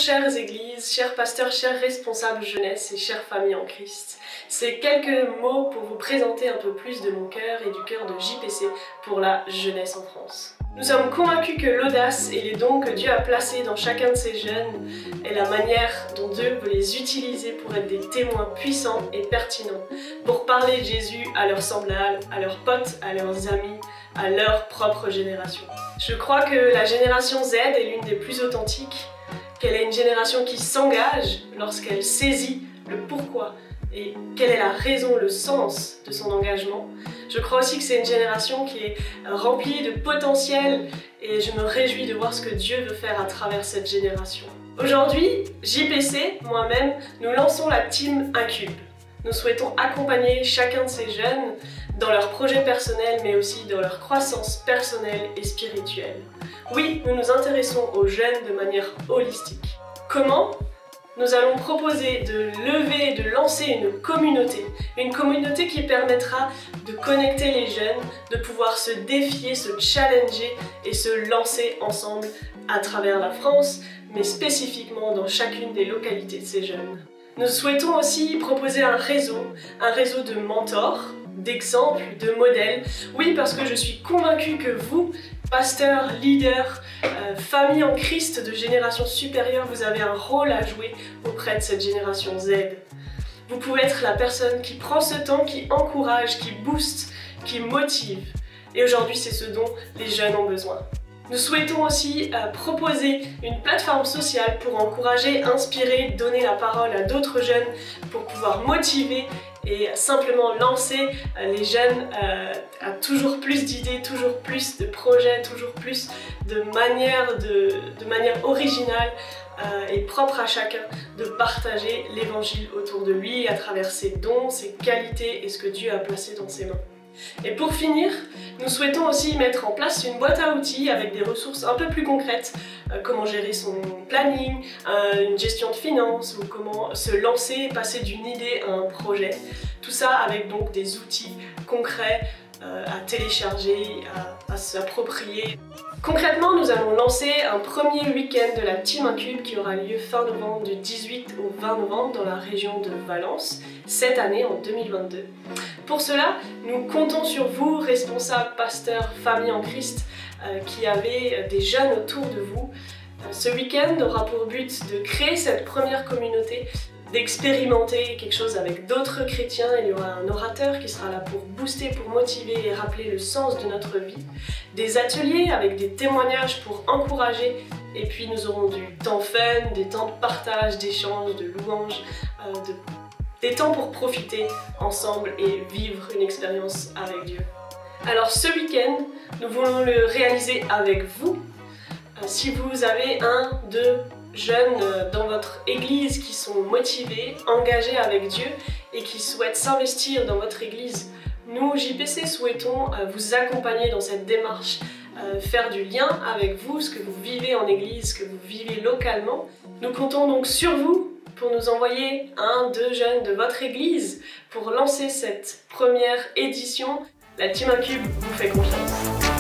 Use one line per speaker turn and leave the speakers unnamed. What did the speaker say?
chères églises, chers pasteurs, chers responsables jeunesse et chères familles en Christ. C'est quelques mots pour vous présenter un peu plus de mon cœur et du cœur de JPC pour la jeunesse en France. Nous sommes convaincus que l'audace et les dons que Dieu a placés dans chacun de ces jeunes est la manière dont Dieu veut les utiliser pour être des témoins puissants et pertinents, pour parler de Jésus à leurs semblables, à leurs potes, à leurs amis, à leur propre génération. Je crois que la génération Z est l'une des plus authentiques, qu'elle est une génération qui s'engage lorsqu'elle saisit le pourquoi et quelle est la raison, le sens de son engagement. Je crois aussi que c'est une génération qui est remplie de potentiel et je me réjouis de voir ce que Dieu veut faire à travers cette génération. Aujourd'hui, JPC, moi-même, nous lançons la team Incube. Nous souhaitons accompagner chacun de ces jeunes dans leurs projets personnels mais aussi dans leur croissance personnelle et spirituelle. Oui, nous nous intéressons aux jeunes de manière holistique. Comment ? Nous allons proposer de lever et de lancer une communauté qui permettra de connecter les jeunes, de pouvoir se défier, se challenger et se lancer ensemble à travers la France, mais spécifiquement dans chacune des localités de ces jeunes. Nous souhaitons aussi proposer un réseau de mentors, d'exemples, de modèles. Oui, parce que je suis convaincue que vous, pasteurs, leaders, familles en Christ de génération supérieure, vous avez un rôle à jouer auprès de cette génération Z. Vous pouvez être la personne qui prend ce temps, qui encourage, qui booste, qui motive. Et aujourd'hui, c'est ce dont les jeunes ont besoin. Nous souhaitons aussi proposer une plateforme sociale pour encourager, inspirer, donner la parole à d'autres jeunes pour pouvoir motiver et simplement lancer les jeunes à toujours plus d'idées, toujours plus de projets, toujours plus de manière originale et propre à chacun de partager l'évangile autour de lui à travers ses dons, ses qualités et ce que Dieu a placé dans ses mains. Et pour finir, nous souhaitons aussi mettre en place une boîte à outils avec des ressources un peu plus concrètes, comment gérer son planning, une gestion de finances ou comment se lancer, passer d'une idée à un projet. Tout ça avec donc des outils concrets à télécharger, à s'approprier. Concrètement, nous allons lancer un premier week-end de la Team Incube qui aura lieu fin novembre, du 18 au 20 novembre dans la région de Valence, cette année en 2022. Pour cela, nous comptons sur vous, responsables, pasteurs, familles en Christ, qui avez des jeunes autour de vous. Ce week-end aura pour but de créer cette première communauté, d'expérimenter quelque chose avec d'autres chrétiens. Il y aura un orateur qui sera là pour booster, pour motiver et rappeler le sens de notre vie. Des ateliers avec des témoignages pour encourager. Et puis nous aurons du temps fun, des temps de partage, d'échange, de louange, des temps pour profiter ensemble et vivre une expérience avec Dieu. Alors ce week-end, nous voulons le réaliser avec vous. Si vous avez un, deux jeunes dans votre église qui sont motivés, engagés avec Dieu et qui souhaitent s'investir dans votre église, nous, JPC, souhaitons vous accompagner dans cette démarche, faire du lien avec vous, ce que vous vivez en église, ce que vous vivez localement. Nous comptons donc sur vous pour nous envoyer un, deux jeunes de votre église pour lancer cette première édition. La Team Incube vous fait confiance.